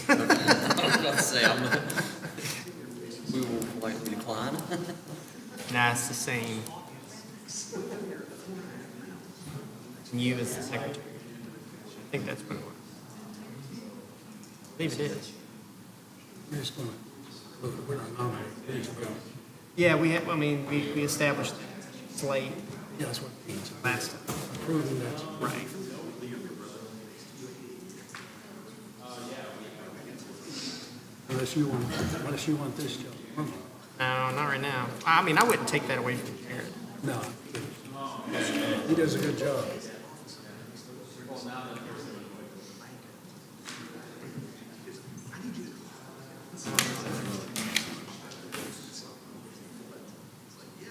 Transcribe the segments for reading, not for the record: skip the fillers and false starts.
Okay. I was about to say, we will politely decline. Nah, it's the same. And you as the secretary. I think that's what it was. I believe it is. We're just gonna, we're not nominating, we're just voting. Yeah, we established the slate Yeah, that's what it means. last time. Approving that. Right. Unless you want this job. No, not right now. I mean, I wouldn't take that away from Jared. No. He does a good job.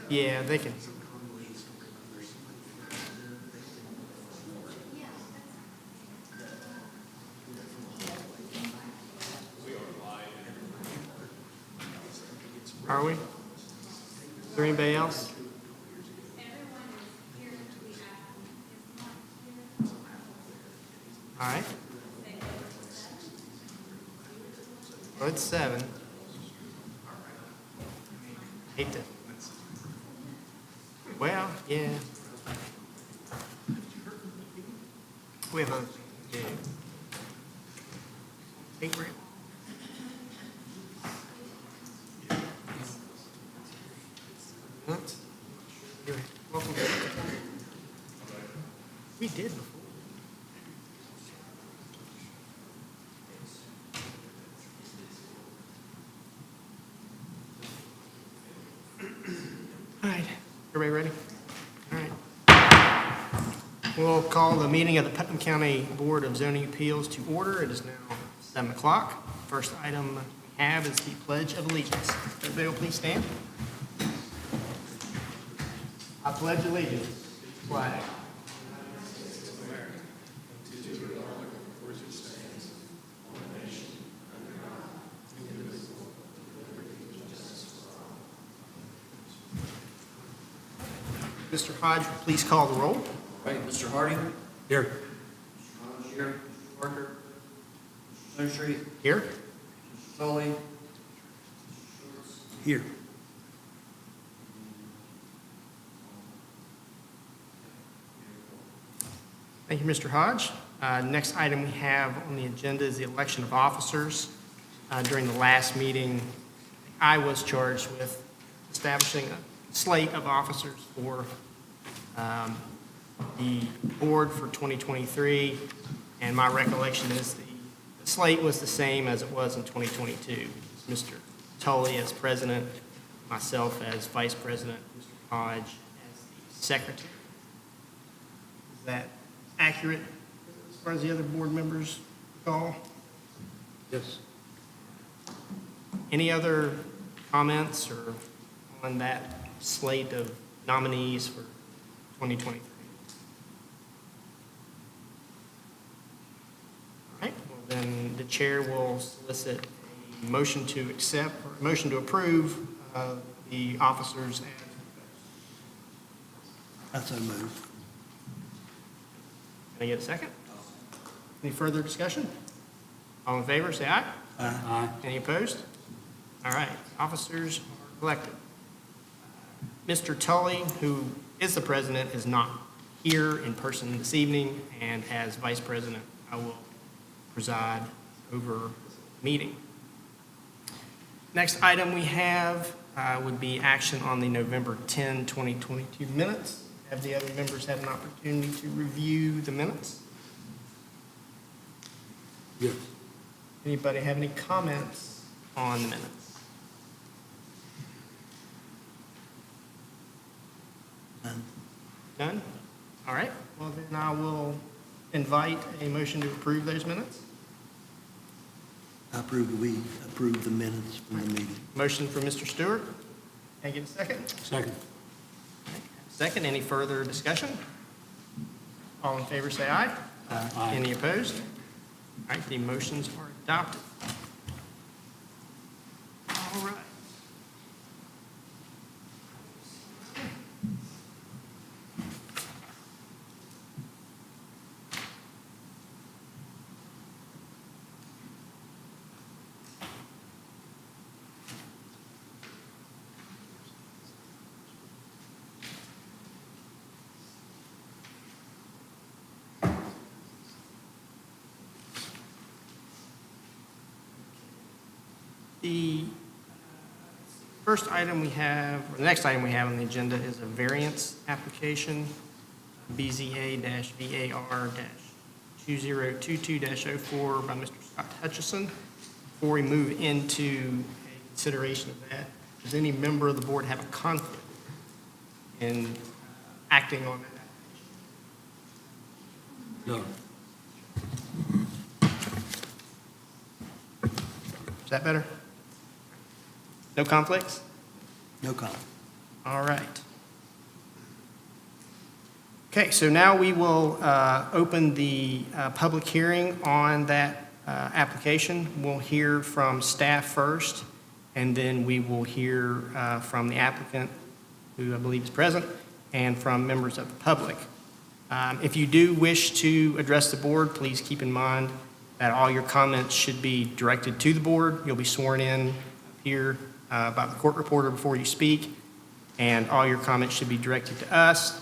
Yeah, they can. Are we? Is there anybody else? All right. Well, it's 7. Hate to. Well, yeah. We have a yeah. Think we're- What? You're welcome. We did before. All right. Everybody ready? All right. We'll call the meeting of the Putnam County Board of Zoning Appeals to order. It is now 7 o'clock. First item we have is the Pledge of Allegiance. Everybody will please stand. I pledge allegiance to the flag Mr. Hodge, please call the roll. Right, Mr. Harding, Here. here, Parker, Center Street, Here. Tully, Here. Thank you, Mr. Hodge. Next item we have on the agenda is the election of officers. During the last meeting, I was charged with establishing a slate of officers for the board for 2023, and my recollection is the slate was the same as it was in 2022. Mr. Tully as president, myself as vice president, Mr. Hodge as the secretary. Is that accurate as far as the other board members recall? Yes. Any other comments or on that slate of nominees for 2023? All right, well then the chair will solicit a motion to accept or a motion to approve the officers as That's a move. Can I get a second? Any further discussion? All in favor, say aye. Aye. Any opposed? All right, officers are elected. Mr. Tully, who is the president, is not here in person this evening, and as vice president, I will preside over the meeting. Next item we have would be action on the November 10, 2022 minutes. Have the other members had an opportunity to review the minutes? Yes. Anybody have any comments on the minutes? None. None? All right, well then I will invite a motion to approve those minutes. I we approve the minutes from the meeting. Motion for Mr. Stewart. Can I get a second? Second. Second, any further discussion? All in favor, say aye. Aye. Any opposed? All right, the motions are adopted. All right. The first item we have, or the next item we have on the agenda is a variance application, BZA-VAR-2022-04 by Mr. Scott Hutchison. Before we move into a consideration of that, does any member of the board have a conflict in acting on that application? No. Is that better? No conflicts? No comment. All right. Okay, so now we will open the public hearing on that application. We'll hear from staff first, and then we will hear from the applicant, who I believe is present, and from members of the public. If you do wish to address the board, please keep in mind that all your comments should be directed to the board. You'll be sworn in here by the court reporter before you speak, and all your comments should be directed to us.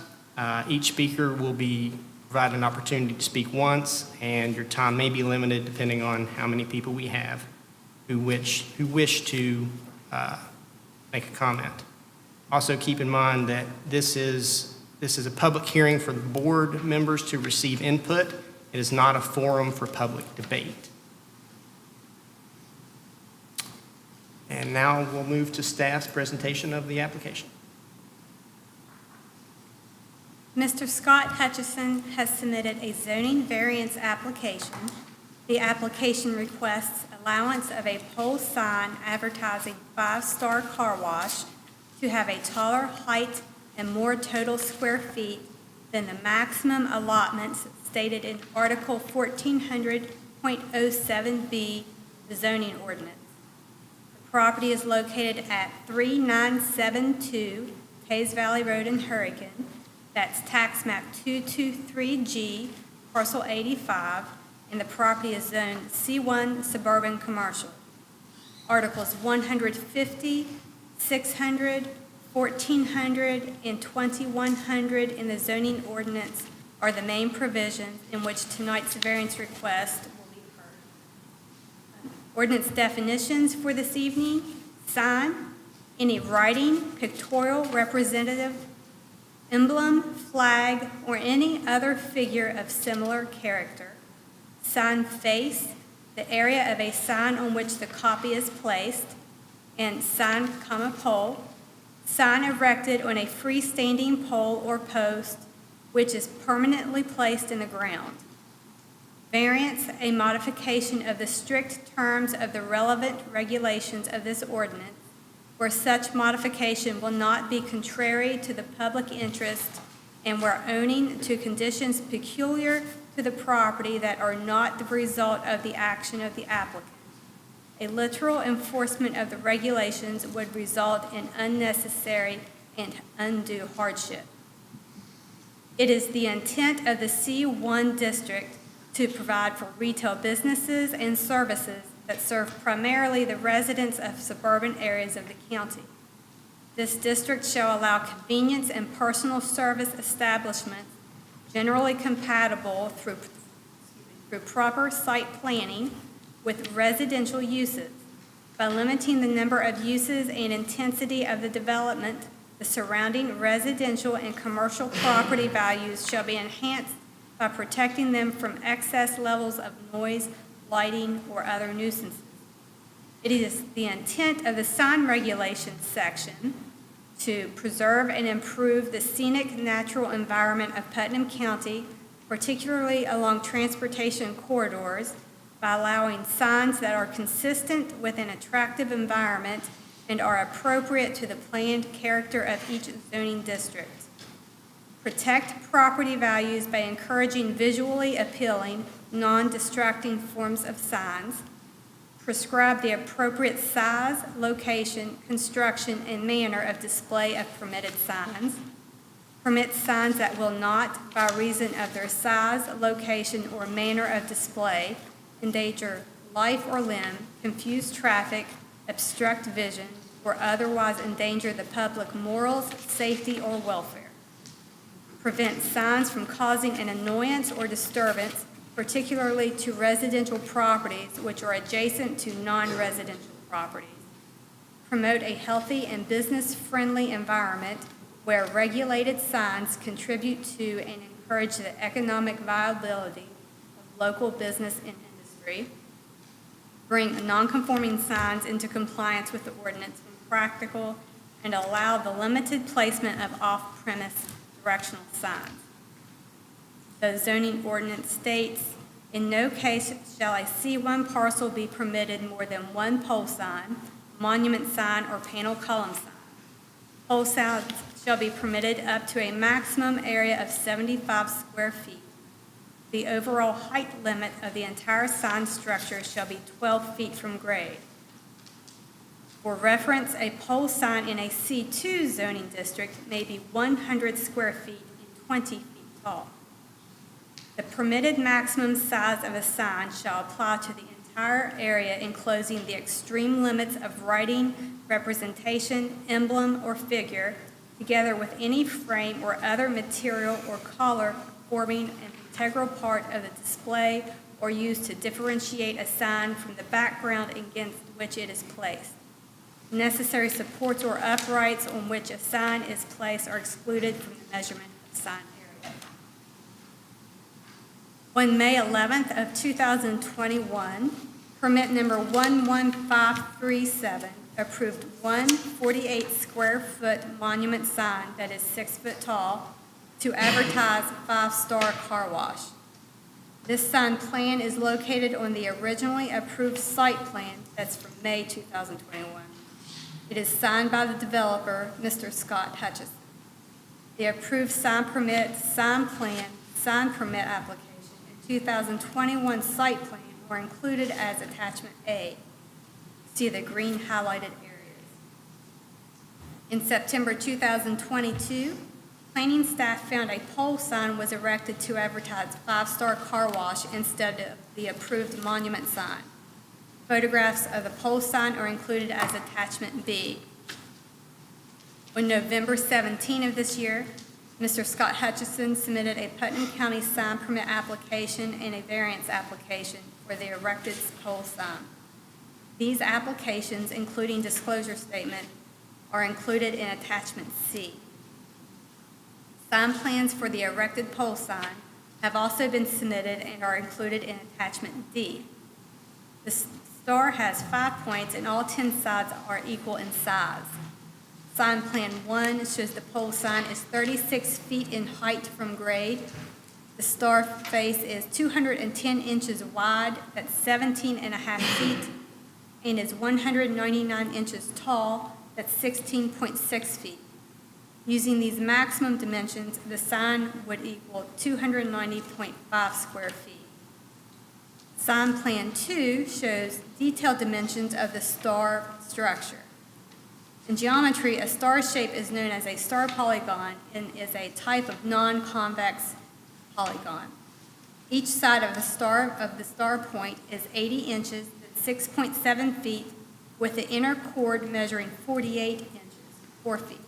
Each speaker will be provided an opportunity to speak once, and your time may be limited depending on how many people we have who wish to make a comment. Also, keep in mind that this is a public hearing for the board members to receive input. It is not a forum for public debate. And now we'll move to staff's presentation of the application. Mr. Scott Hutchison has submitted a zoning variance application. The application requests allowance of a pole sign advertising 5-star car wash to have a taller height and more total square feet than the maximum allotments stated in Article 1400.07B, the zoning ordinance. The property is located at 3972 Hayes Valley Road in Hurricane. That's tax map 223G, parcel 85, and the property is zoned C1 suburban commercial. Articles 150, 600, 1400, and 2100 in the zoning ordinance are the main provisions in which tonight's variance request will be heard. Ordinance definitions for this evening: sign, any writing, pictorial, representative, emblem, flag, or any other figure of similar character. Sign face, the area of a sign on which the copy is placed, and sign, pole. Sign erected on a freestanding pole or post which is permanently placed in the ground. Variance, a modification of the strict terms of the relevant regulations of this ordinance, where such modification will not be contrary to the public interest and where owning to conditions peculiar to the property that are not the result of the action of the applicant. A literal enforcement of the regulations would result in unnecessary and undue hardship. It is the intent of the C1 district to provide for retail businesses and services that serve primarily the residents of suburban areas of the county. This district shall allow convenience and personal service establishments generally compatible through proper site planning with residential uses. By limiting the number of uses and intensity of the development, the surrounding residential and commercial property values shall be enhanced by protecting them from excess levels of noise, lighting, or other nuisances. It is the intent of the sign regulations section to preserve and improve the scenic natural environment of Putnam County, particularly along transportation corridors, by allowing signs that are consistent with an attractive environment and are appropriate to the planned character of each zoning district. Protect property values by encouraging visually appealing, non-distracting forms of signs. Prescribe the appropriate size, location, construction, and manner of display of permitted signs. Permit signs that will not, by reason of their size, location, or manner of display, endanger life or limb, confuse traffic, obstruct vision, or otherwise endanger the public morals, safety, or welfare. Prevent signs from causing an annoyance or disturbance, particularly to residential properties which are adjacent to non-residential properties. promote a healthy and business-friendly environment where regulated signs contribute to and encourage the economic viability of local business and industry, bring non-conforming signs into compliance with the ordinance when practical, and allow the limited placement of off-premise directional signs. The zoning ordinance states, "In no case shall a C1 parcel be permitted more than one pole sign, monument sign, or panel column sign. Pole signs shall be permitted up to a maximum area of 75 square feet. The overall height limit of the entire sign structure shall be 12 feet from grade. For reference, a pole sign in a C2 zoning district may be 100 square feet and 20 feet tall. The permitted maximum size of a sign shall apply to the entire area enclosing the extreme limits of writing, representation, emblem, or figure, together with any frame or other material or color forming an integral part of the display or used to differentiate a sign from the background against which it is placed. Necessary supports or uprights on which a sign is placed are excluded from the measurement of sign area." On May 11th of 2021, permit number 11537 approved one 48-square-foot monument sign that is 6 foot tall to advertise Five Star Car Wash. This sign plan is located on the originally approved site plan that's from May 2021. It is signed by the developer, Mr. Scott Hutchison. The approved sign permit, sign plan, sign permit application, and 2021 site plan were included as attachment A. See the green highlighted areas. In September 2022, planning staff found a pole sign was erected to advertise Five Star Car Wash instead of the approved monument sign. Photographs of the pole sign are included as attachment B. On November 17 of this year, Mr. Scott Hutchison submitted a Putnam County sign permit application and a variance application for the erected pole sign. These applications, including disclosure statement, are included in attachment C. Sign plans for the erected pole sign have also been submitted and are included in attachment D. The star has 5 points and all 10 sides are equal in size. Sign plan 1 shows the pole sign is 36 feet in height from grade. The star face is 210 inches wide, that's 17 and a half feet, and is 199 inches tall, that's 16.6 feet. Using these maximum dimensions, the sign would equal 290.5 square feet. Sign plan 2 shows detailed dimensions of the star structure. In geometry, a star shape is known as a star polygon and is a type of non-convex polygon. Each side of the star point is 80 inches, that's 6.7 feet, with the inner chord measuring 48 inches, 4 feet.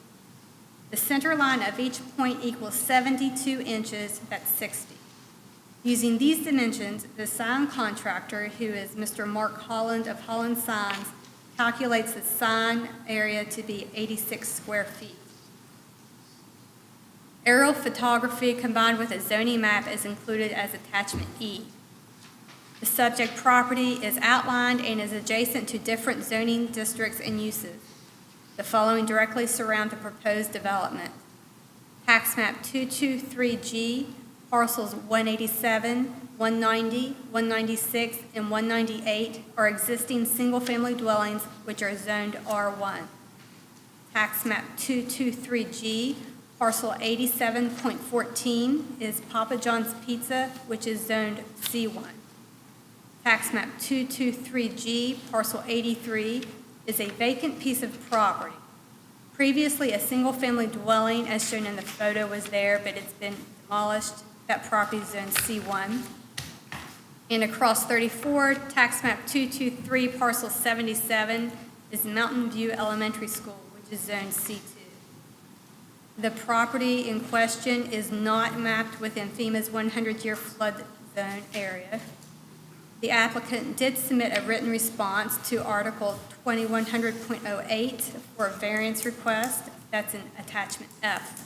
The center line of each point equals 72 inches, that's 6 feet. Using these dimensions, the sign contractor, who is Mr. Mark Holland of Holland Signs, calculates the sign area to be 86 square feet. Aerial photography combined with a zoning map is included as attachment E. The subject property is outlined and is adjacent to different zoning districts and uses. The following directly surround the proposed development. Tax map 223G, parcels 187, 190, 196, and 198 are existing single-family dwellings which are zoned R1. Tax map 223G, parcel 87.14 is Papa John's Pizza, which is zoned C1. Tax map 223G, parcel 83 is a vacant piece of property. Previously, a single-family dwelling, as shown in the photo, was there, but it's been demolished. That property is zoned C1. And across 34, tax map 223, parcel 77, is Mountain View Elementary School, which is zoned C2. The property in question is not mapped within FEMA's 100-year flood zone area. The applicant did submit a written response to Article 2100.08 for a variance request. That's in attachment F.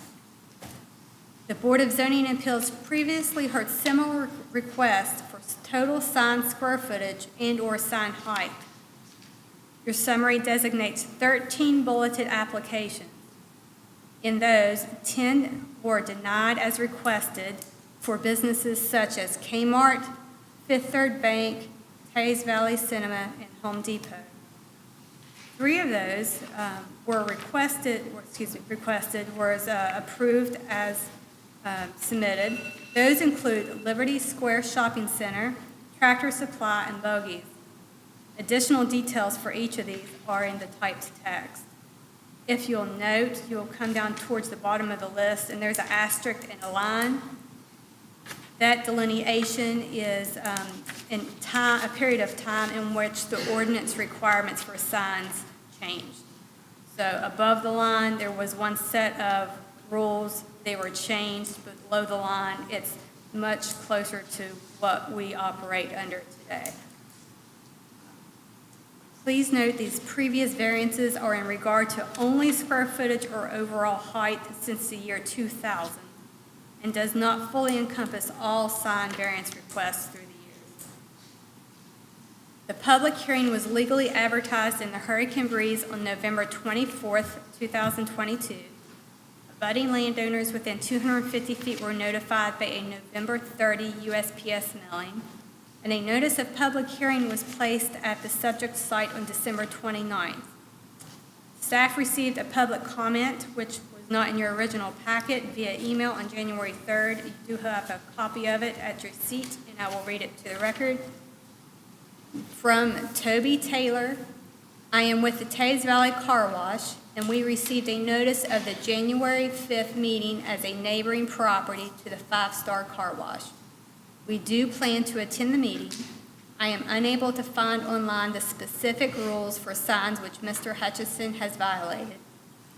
The Board of Zoning Appeals previously heard similar requests for total sign square footage and/or sign height. Your summary designates 13 bulleted applications. In those, 10 were denied as requested for businesses such as Kmart, Fifth Third Bank, Hayes Valley Cinema, and Home Depot. 3 of those was approved as submitted. Those include Liberty Square Shopping Center, Tractor Supply, and Bogies. Additional details for each of these are in the typed text. If you'll note, you'll come down towards the bottom of the list, and there's an asterisk and a line. That delineation is in time, a period of time in which the ordinance requirements for signs changed. So above the line, there was one set of rules, they were changed, but below the line, it's much closer to what we operate under today. Please note these previous variances are in regard to only square footage or overall height since the year 2000 and does not fully encompass all sign variance requests through the years. The public hearing was legally advertised in the Hurricane Breeze on November 24th, 2022. Abutting landowners within 250 feet were notified by a November 30 USPS mailing, and a notice of public hearing was placed at the subject site on December 29th. Staff received a public comment, which was not in your original packet, via email on January 3rd. You do have a copy of it at your seat, and I will read it to the record. From Toby Taylor, I am with the Tays Valley Car Wash, and we received a notice of the January 5th meeting as a neighboring property to the Five Star Car Wash. We do plan to attend the meeting. I am unable to find online the specific rules for signs which Mr. Hutchison has violated.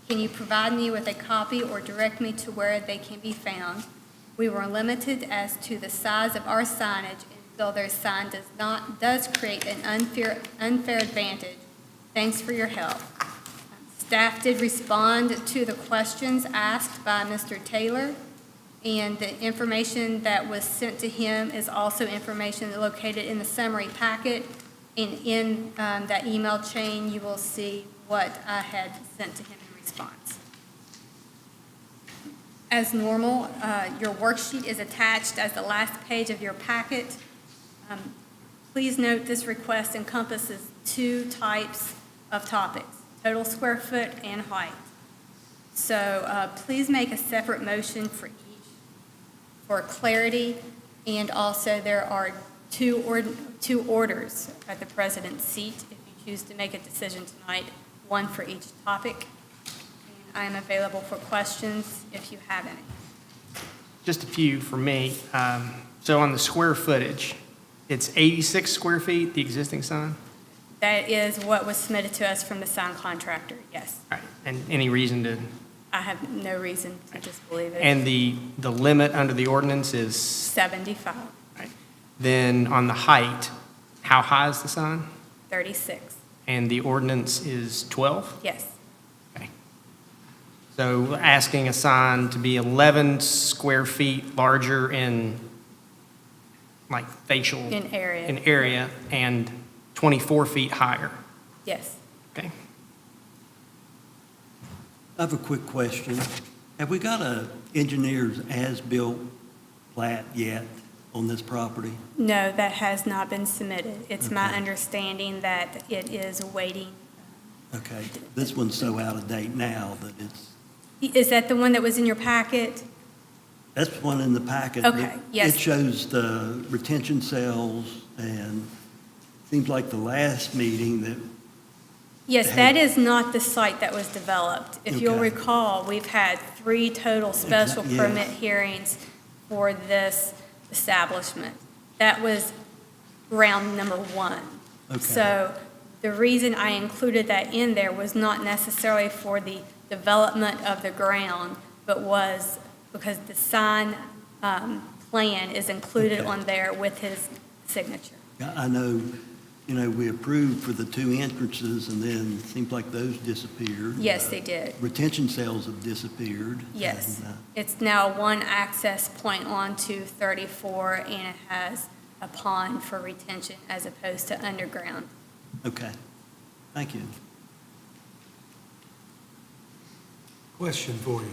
Can you provide me with a copy or direct me to where they can be found? We were limited as to the size of our signage until their sign does create an unfair advantage. Thanks for your help. Staff did respond to the questions asked by Mr. Taylor, and the information that was sent to him is also information located in the summary packet. And in that email chain, you will see what I had sent to him in response. As normal, your worksheet is attached as the last page of your packet. Please note this request encompasses 2 types of topics: total square foot and height. So please make a separate motion for each for clarity, and also there are two orders at the president's seat if you choose to make a decision tonight, one for each topic. And I am available for questions if you have any. Just a few for me. So on the square footage, it's 86 square feet, the existing sign? That is what was submitted to us from the sign contractor, yes. All right, and any reason to, I have no reason to disbelieve it. and the limit under the ordinance is, 75, right. Then on the height, how high is the sign? 36, And the ordinance is 12? yes. Okay. So asking a sign to be 11 square feet larger in, like, facial. In area. In area, and 24 feet higher, Yes. okay? I have a quick question. Have we got a engineer's as-built plat yet on this property? No, that has not been submitted. It's my Okay. understanding that it is awaiting. Okay, this one's so out of date now that it's, Is that the one that was in your packet? that's one in the packet. Okay, yes. It shows the retention cells, and seems like the last meeting that, Yes, that is not the site that was developed. If you'll Okay. recall, we've had 3 total special Yes. permit hearings for this establishment. That was round number 1. Okay. So the reason I included that in there was not necessarily for the development of the ground, but was because the sign plan is included Okay. on there with his signature. I know, we approved for the two entrances, and then it seems like those disappeared. Yes, they did. Retention cells have disappeared. Yes. And, It's now one access point onto 34, and it has a pond for retention as opposed to underground. Okay, thank you. Question for you.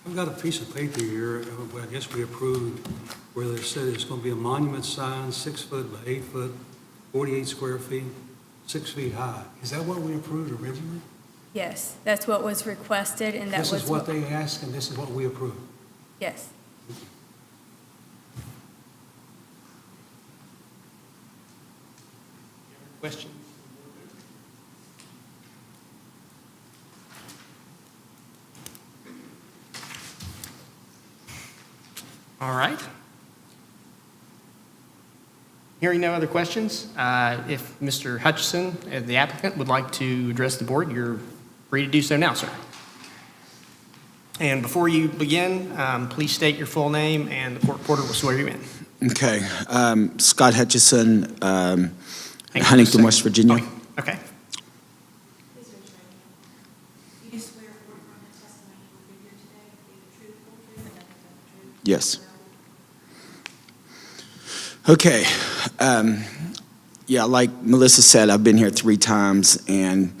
I've got a piece of paper here, I guess we approved, where they said it's going to be a monument sign, 6 foot by 8 foot, 48 square feet, 6 feet high. Is that what we approved originally? Yes, that's what was requested, and that was. This is what they asked, and this is what we approved. Yes. Question? All right. Hearing no other questions, if Mr. Hutchison, the applicant, would like to address the board, you're free to do so now, sir. And before you begin, please state your full name, and the court reporter will swear you in. Okay. Scott Hutchison, Hang on just a Huntington, second. West Virginia. Okay. Please raise your right hand. You do swear or affirm the testimony you will give here today will be the truth, whole truth, and nothing but the truth? Yes. Okay. Yeah, like Melissa said, I've been here 3 times, and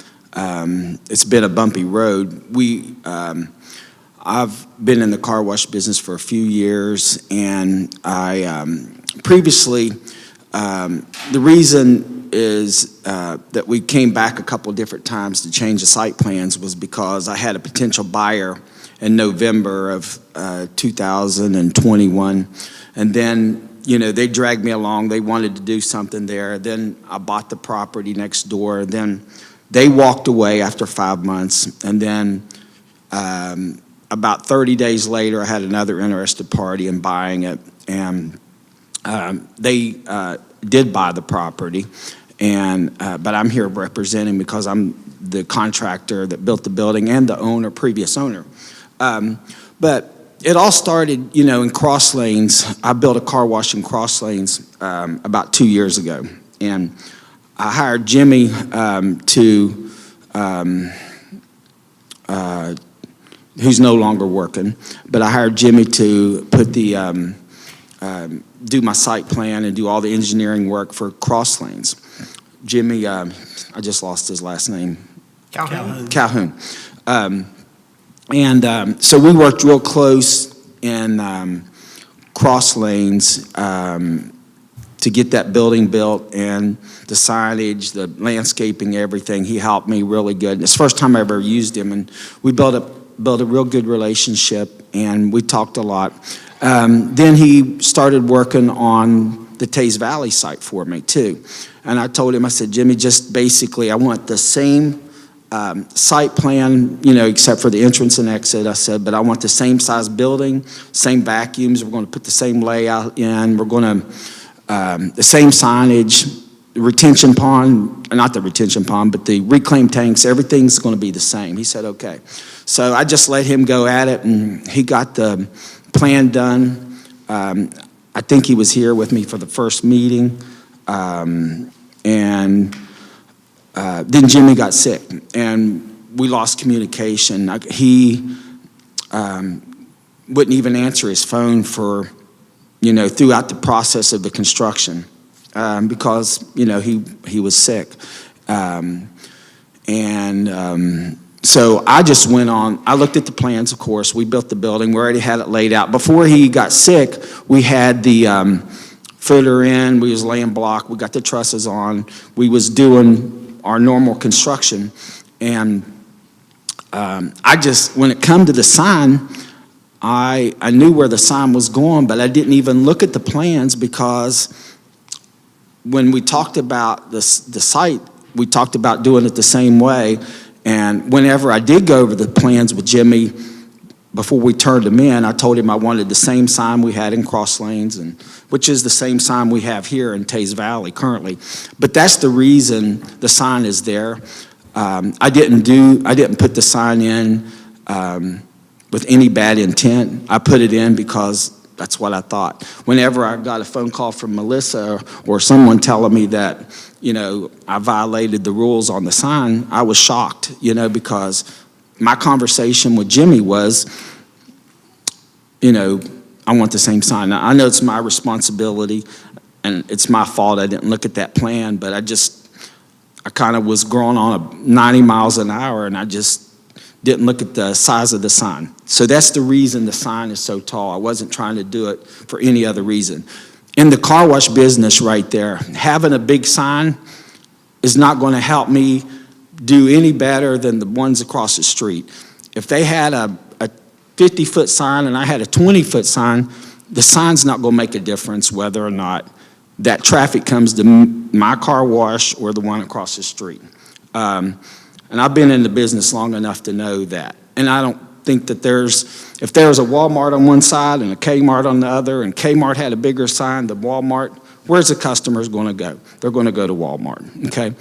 it's been a bumpy road. I've been in the car wash business for a few years, and I previously, the reason is that we came back a couple different times to change the site plans was because I had a potential buyer in November of 2021, and then they dragged me along. They wanted to do something there. Then I bought the property next door. Then they walked away after 5 months. And then about 30 days later, I had another interested party in buying it. And they did buy the property. But I'm here representing because I'm the contractor that built the building and the previous owner. But it all started, in Cross Lanes. I built a car wash in Cross Lanes about 2 years ago. And I hired Jimmy who's no longer working, but I hired Jimmy to put do my site plan and do all the engineering work for Cross Lanes. Jimmy, I just lost his last name. Calhoun. So we worked real close in Cross Lanes to get that building built, and the signage, the landscaping, everything. He helped me really good. It's the first time I ever used him, and we built a real good relationship, and we talked a lot. Then he started working on the Tays Valley site for me too. And I told him, I said, Jimmy, just basically I want the same site plan, except for the entrance and exit. I said, but I want the same size building, same vacuums. We're going to put the same layout in. We're going to, the same signage, the retention pond, not the retention pond, but the reclaim tanks, everything's going to be the same. He said, okay. So I just let him go at it, and he got the plan done. I think he was here with me for the first meeting. Then Jimmy got sick, and we lost communication. He wouldn't even answer his phone for, throughout the process of the construction because, he was sick. So I just went on. I looked at the plans, of course. We built the building. We already had it laid out. Before he got sick, we had the footer in. We was laying block. We got the trusses on. We was doing our normal construction. And when it come to the sign, I knew where the sign was going, but I didn't even look at the plans because when we talked about the site, we talked about doing it the same way. And whenever I did go over the plans with Jimmy, before we turned them in, I told him I wanted the same sign we had in Cross Lanes, which is the same sign we have here in Tays Valley currently. But that's the reason the sign is there. I didn't put the sign in with any bad intent. I put it in because that's what I thought. Whenever I got a phone call from Melissa or someone telling me that, I violated the rules on the sign, I was shocked, because my conversation with Jimmy was, I want the same sign. Now, I know it's my responsibility and it's my fault I didn't look at that plan, but I kind of was going on 90 miles an hour and I just didn't look at the size of the sign. So that's the reason the sign is so tall. I wasn't trying to do it for any other reason. In the car wash business right there, having a big sign is not going to help me do any better than the ones across the street. If they had a 50-foot sign and I had a 20-foot sign, the sign's not going to make a difference whether or not that traffic comes to my car wash or the one across the street. And I've been in the business long enough to know that. And I don't think that if there's a Walmart on one side and a Kmart on the other, and Kmart had a bigger sign than Walmart, where's the customers going to go? They're going to go to Walmart, okay?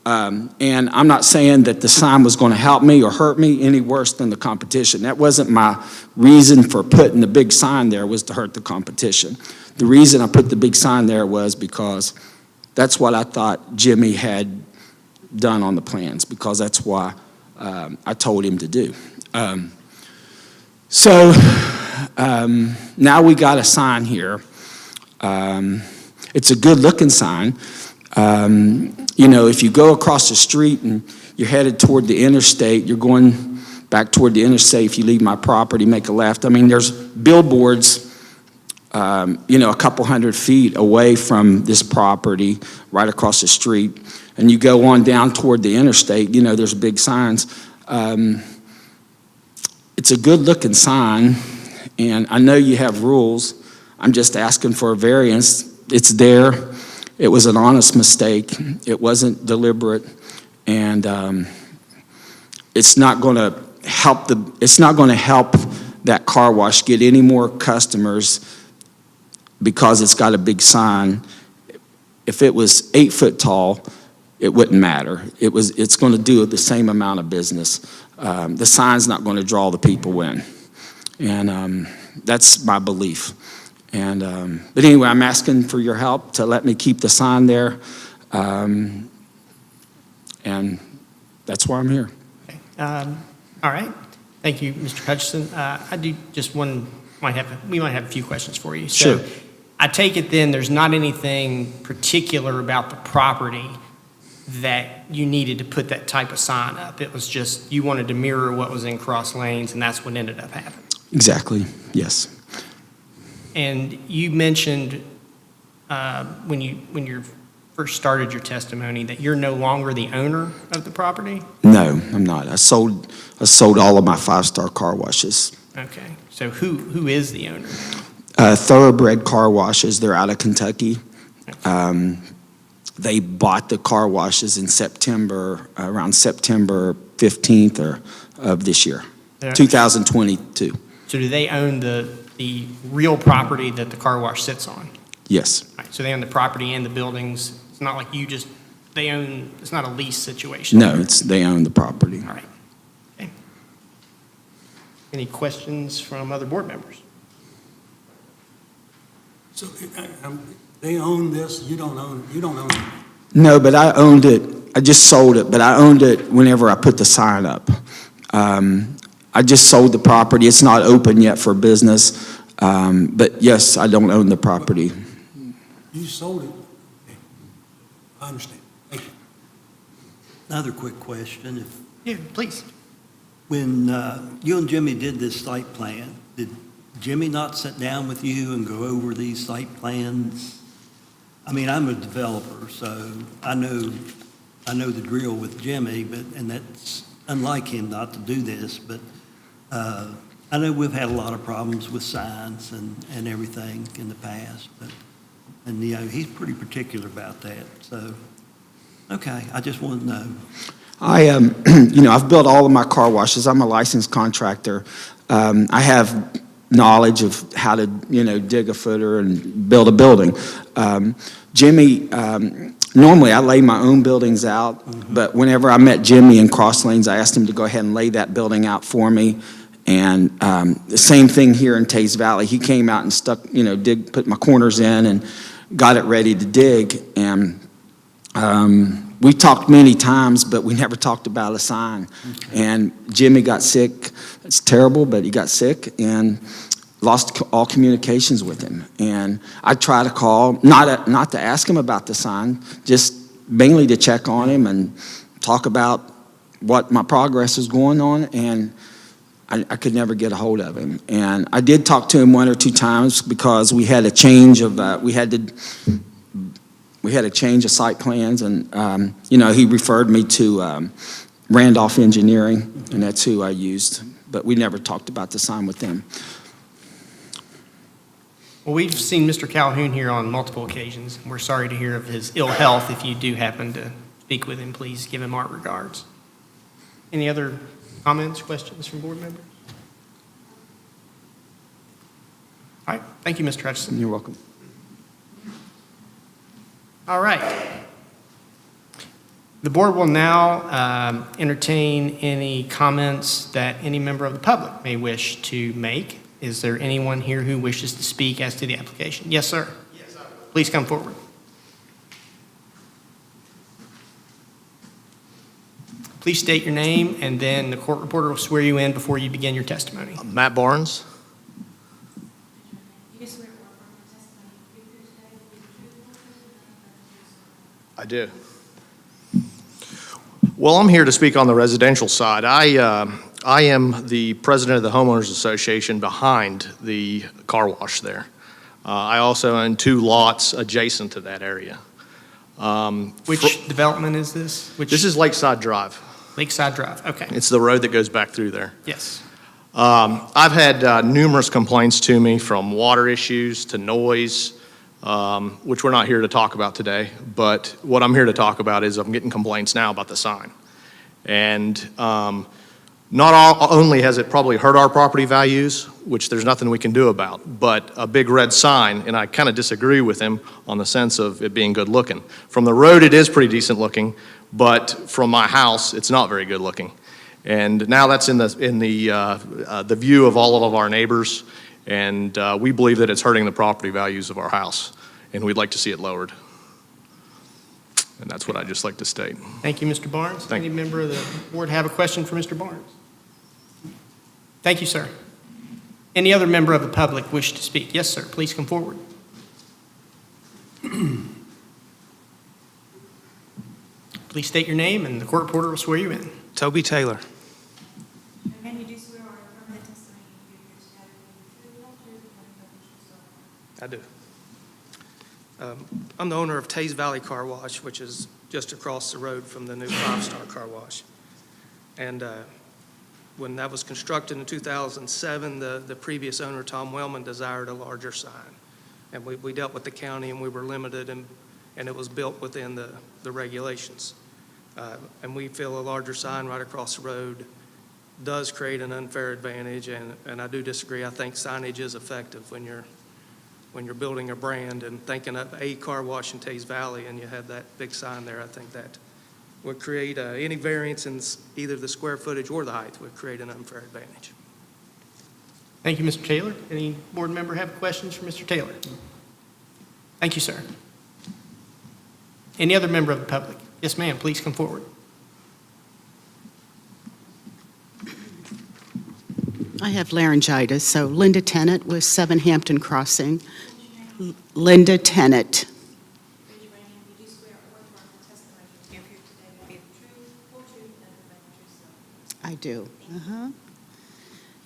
And I'm not saying that the sign was going to help me or hurt me any worse than the competition. That wasn't my reason for putting the big sign there, was to hurt the competition. The reason I put the big sign there was because that's what I thought Jimmy had done on the plans, because that's why I told him to do. So now we got a sign here. It's a good-looking sign. If you go across the street and you're headed toward the interstate, you're going back toward the interstate. If you leave my property, make a left. I mean, there's billboards, a couple hundred feet away from this property, right across the street. And you go on down toward the interstate, there's big signs. It's a good-looking sign, and I know you have rules. I'm just asking for a variance. It's there. It was an honest mistake. It wasn't deliberate, and it's not going to help that car wash get any more customers because it's got a big sign. If it was 8 foot tall, it wouldn't matter. It's going to do the same amount of business. The sign's not going to draw the people in, and that's my belief. But anyway, I'm asking for your help to let me keep the sign there, and that's why I'm here. Okay. All right. Thank you, Mr. Hutchison. I do just we might have a few questions for you. Sure. So I take it then there's not anything particular about the property that you needed to put that type of sign up. It was just you wanted to mirror what was in Cross Lanes, and that's what ended up happening. Exactly, yes. And you mentioned when you first started your testimony that you're no longer the owner of the property? No, I'm not. I sold all of my 5-star car washes. Okay. So who is the owner? Thoroughbred Car Washes. They're out of Kentucky. They bought the car washes in September, around September 15th of this year, 2022. So do they own the real property that the car wash sits on? Yes. Right, so they own the property and the buildings. It's not like it's not a lease situation. No, they own the property. All right. Okay. Any questions from other board members? So they own this, you don't own it? No, but I owned it. I just sold it, but I owned it whenever I put the sign up. I just sold the property. It's not open yet for business, but yes, I don't own the property. You sold it? Okay. I understand. Thank you. Another quick question. Yeah, please. When you and Jimmy did this site plan, did Jimmy not sit down with you and go over these site plans? I mean, I'm a developer, so I know the drill with Jimmy, and that's unlike him not to do this, but I know we've had a lot of problems with signs and everything in the past, and he's pretty particular about that. So, okay, I just want to know. I've built all of my car washes. I'm a licensed contractor. I have knowledge of how to, dig a footer and build a building. Jimmy, normally I lay my own buildings out, but whenever I met Jimmy in Cross Lanes, I asked him to go ahead and lay that building out for me. And the same thing here in Tays Valley. He came out and stuck, put my corners in and got it ready to dig. And we talked many times, but we never talked about a sign. And Jimmy got sick. It's terrible, but he got sick and lost all communications with him. And I try to call, not to ask him about the sign, just mainly to check on him and talk about what my progress is going on. And I could never get a hold of him. And I did talk to him 1 or 2 times because we had a change of, we had a change of site plans, and he referred me to Randolph Engineering, and that's who I used. But we never talked about the sign with them. Well, we've seen Mr. Calhoun here on multiple occasions. We're sorry to hear of his ill health. If you do happen to speak with him, please give him our regards. Any other comments, questions from board members? All right, thank you, Mr. Hutchison. You're welcome. All right. The board will now entertain any comments that any member of the public may wish to make. Is there anyone here who wishes to speak as to the application? Yes, sir. Yes, I will. Please come forward. Please state your name, and then the court reporter will swear you in before you begin your testimony. Matt Barnes. You do swear or affirm the testimony you give here today will be the truth, the whole truth, and nothing but the truth, so help you God. Well, I'm here to speak on the residential side. I am the president of the homeowners association behind the car wash there. I also own 2 lots adjacent to that area. Which development is this? This is Lakeside Drive. Lakeside Drive, okay. It's the road that goes back through there. Yes. I've had numerous complaints to me, from water issues to noise, which we're not here to talk about today. But what I'm here to talk about is I'm getting complaints now about the sign. And not only has it probably hurt our property values, which there's nothing we can do about, but a big red sign, and I kind of disagree with him on the sense of it being good looking. From the road, it is pretty decent looking, but from my house, it's not very good looking. And now that's in the view of all of our neighbors, and we believe that it's hurting the property values of our house, and we'd like to see it lowered. And that's what I'd just like to state. Thank you, Mr. Barnes. Thank Any you. member of the board have a question for Mr. Barnes? Thank you, sir. Any other member of the public wish to speak? Yes, sir. Please come forward. Please state your name, and the court reporter will swear you in. Toby Taylor. Again, you do swear or affirm the testimony you give here today will be the truth, the whole truth, and nothing but the truth, so help you God. I do. I'm the owner of Tays Valley Car Wash, which is just across the road from the new 5-star car wash. And when that was constructed in 2007, the previous owner, Tom Wellman, desired a larger sign. And we dealt with the county, and we were limited, and it was built within the regulations. And we feel a larger sign right across the road does create an unfair advantage, and I do disagree. I think signage is effective when you're building a brand and thinking of a car wash in Tays Valley and you have that big sign there. I think that would create any variance in either the square footage or the height would create an unfair advantage. Thank you, Mr. Taylor. Any board member have questions for Mr. Taylor? Thank you, sir. Any other member of the public? Yes, ma'am. Please come forward. I have laryngitis, so Linda Tennant with 7 Hampton Crossing. Linda Tennant. raise your right hand. You do swear or affirm the testimony you give here today will be the truth, the whole truth, and nothing but the truth, so help you God. I do.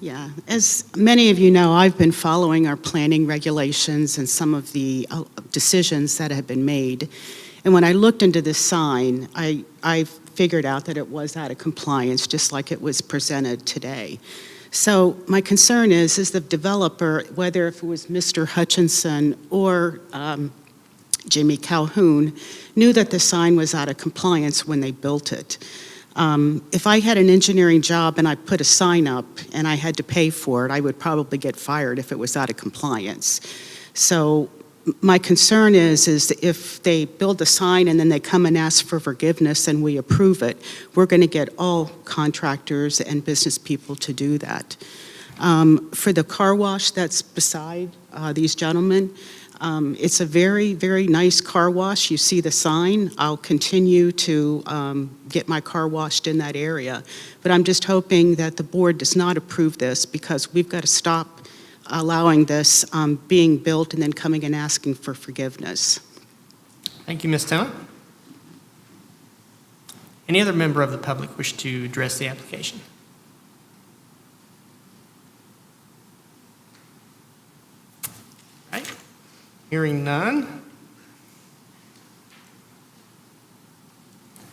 Yeah, as many of you know, I've been following our planning regulations and some of the decisions that have been made. And when I looked into this sign, I figured out that it was out of compliance, just like it was presented today. So my concern is the developer, whether if it was Mr. Hutchinson or Jimmy Calhoun, knew that the sign was out of compliance when they built it. If I had an engineering job and I put a sign up and I had to pay for it, I would probably get fired if it was out of compliance. So my concern is if they build a sign and then they come and ask for forgiveness and we approve it, we're going to get all contractors and business people to do that. For the car wash that's beside these gentlemen, it's a very, very nice car wash. You see the sign. I'll continue to get my car washed in that area. But I'm just hoping that the board does not approve this, because we've got to stop allowing this being built and then coming and asking for forgiveness. Thank you, Ms. Tennant. Any other member of the public wish to address the application? All right. Hearing none.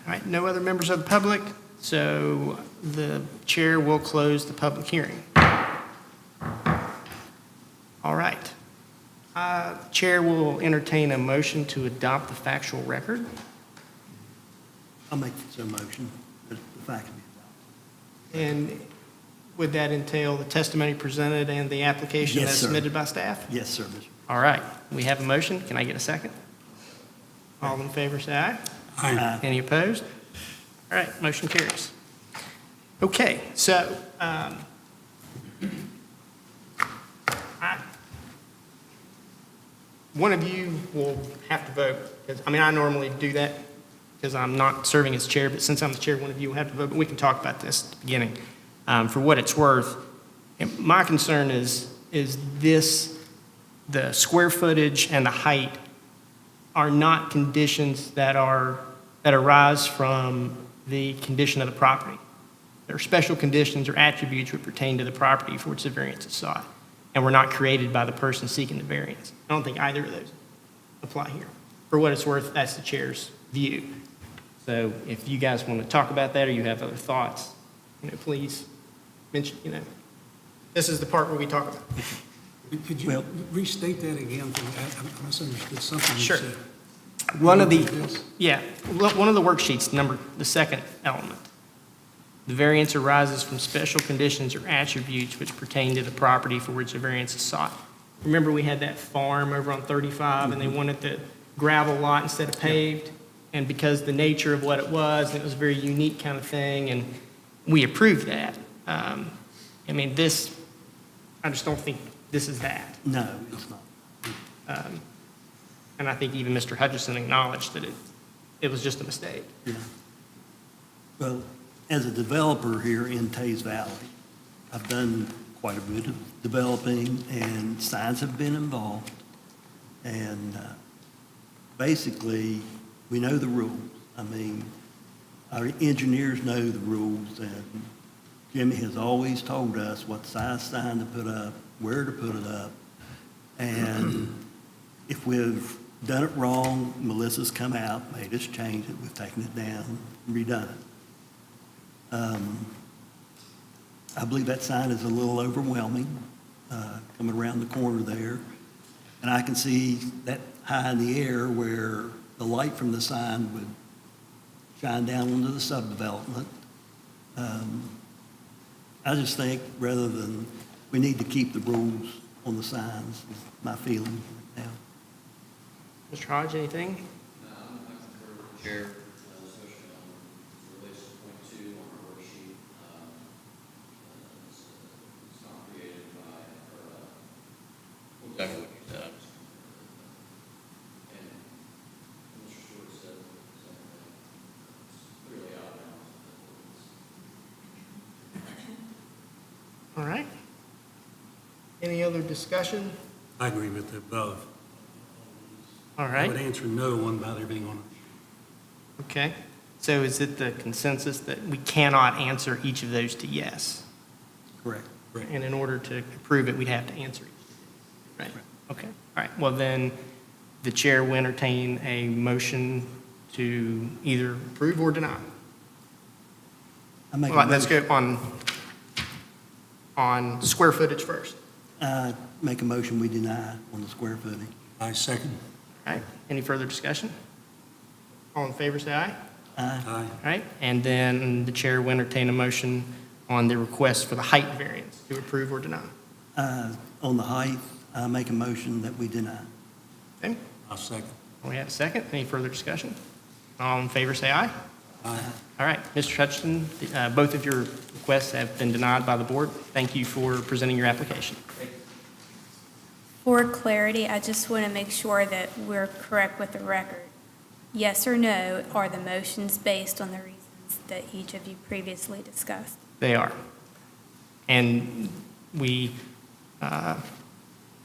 All right, no other members of the public, so the chair will close the public hearing. All right. Chair will entertain a motion to adopt the factual record. I'll make this a motion, that the fact be adopted. And would that entail the testimony presented and the application Yes, as sir. submitted by staff? Yes, sir, Mr. All right, we have a motion. Can I get a second? All in favor, say aye. Aye. Any opposed? All right, motion carries. Okay, so, one of you will have to vote, because, I normally do that because I'm not serving as chair, but since I'm the chair, one of you will have to vote, but we can talk about this at the beginning. For what it's worth, my concern is this, the square footage and the height are not conditions that arise from the condition of the property. There are special conditions or attributes which pertain to the property for which the variance is sought, and were not created by the person seeking the variance. I don't think either of those apply here. For what it's worth, that's the chair's view. So if you guys want to talk about that or you have other thoughts, please mention, this is the part where we talk about it. Could you Well- restate that again? I misunderstood something you Sure. said. One of the, Yes. yeah, one of the worksheets, the second element. The variance arises from special conditions or attributes which pertain to the property for which a variance is sought. Remember, we had that farm over on 35, and they wanted the gravel lot instead of paved? And because the nature of what it was, and it was a very unique kind of thing, and we approved that. This, I just don't think this is that. No, it's not. And I think even Mr. Hutchison acknowledged that it was just a mistake. Yeah. Well, as a developer here in Tays Valley, I've done quite a bit of developing, and signs have been involved. And basically, we know the rules. Our engineers know the rules, and Jimmy has always told us what size sign to put up, where to put it up. And if we've done it wrong, Melissa's come out, made us change it, we've taken it down, redone it. I believe that sign is a little overwhelming, coming around the corner there. And I can see that high in the air where the light from the sign would shine down into the subdevelopment. I just think rather than, we need to keep the rules on the signs, is my feeling now. Mr. Hodge, anything? No, I concur with the chair, especially on relates to point 2 on our worksheet. It's not created by, exactly what you said. And Mr. Stewart said something, it's really out of bounds. All right. Any other discussion? I agree with the above. All I right. would answer no on about everything on it. Okay. So is it the consensus that we cannot answer each of those to yes? Correct. And in order to approve it, we'd have to answer each. Right? Okay. All right. Well, then the chair will entertain a motion to either approve or deny. I make a All right, let's motion- go on square footage first. Make a motion, we deny on the square footage. I second. All right. Any further discussion? All in favor, say aye. Aye. Aye. All right. And then the chair will entertain a motion on the request for the height variance to approve or deny. On the height, I make a motion that we deny. Okay. I'll second. We have a second. Any further discussion? All in favor, say aye. Aye. All right, Mr. Hutchinson, both of your requests have been denied by the board. Thank you for presenting your application. For clarity, I just want to make sure that we're correct with the record. Yes or no, are the motions based on the reasons that each of you previously discussed? They are. And we are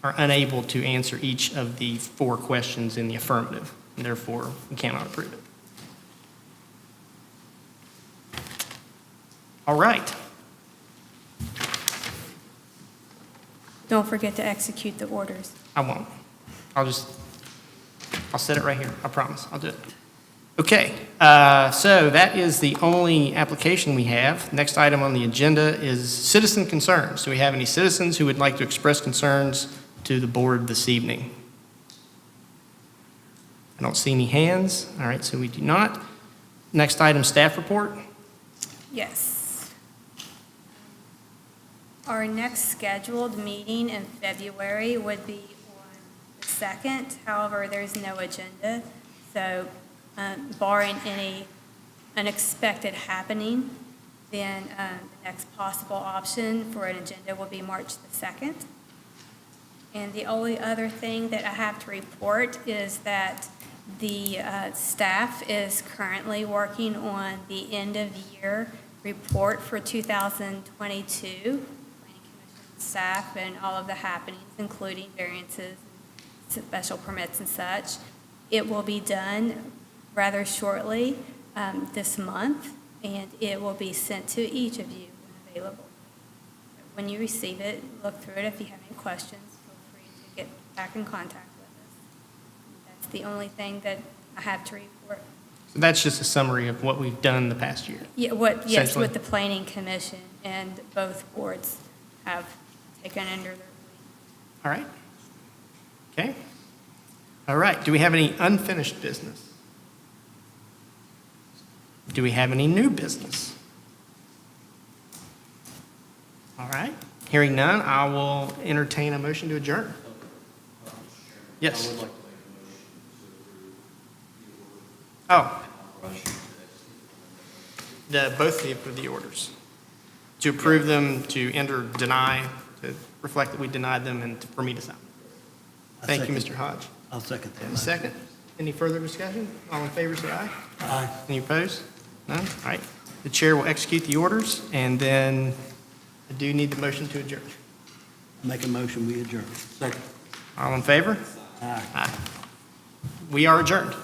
unable to answer each of the 4 questions in the affirmative, and therefore we cannot approve it. All right. Don't forget to execute the orders. I won't. I'll set it right here. I promise. I'll do it. Okay, so that is the only application we have. Next item on the agenda is citizen concerns. Do we have any citizens who would like to express concerns to the board this evening? I don't see any hands. All right, so we do not. Next item, staff report. Yes. Our next scheduled meeting in February would be on the 2nd. However, there's no agenda, so barring any unexpected happening, then the next possible option for an agenda will be March the 2nd. And the only other thing that I have to report is that the staff is currently working on the end-of-year report for 2022. Planning Commission staff and all of the happenings, including variances, special permits and such. It will be done rather shortly this month, and it will be sent to each of you when available. When you receive it, look through it. If you have any questions, feel free to get back in contact with us. That's the only thing that I have to report. So that's just a summary of what we've done the past year. Yeah, yes, Essentially. with the Planning Commission, and both boards have taken under their wing. All right. Okay. All right. Do we have any unfinished business? Do we have any new business? All right. Hearing none, I will entertain a motion to adjourn. Mr. Chairman, Yes. I would like to make a motion to approve the order Oh, and authorize you to execute. both of the orders. To approve them, to enter, deny, to reflect that we denied them, and for me to sign. Thank you, Mr. Hodge. I'll second that. And a second. Any further discussion? All in favor, say aye. Aye. Any opposed? None? All right. The chair will execute the orders, and then I do need the motion to adjourn. Make a motion, we adjourn. Second. All in favor? Aye. Aye. We are adjourned.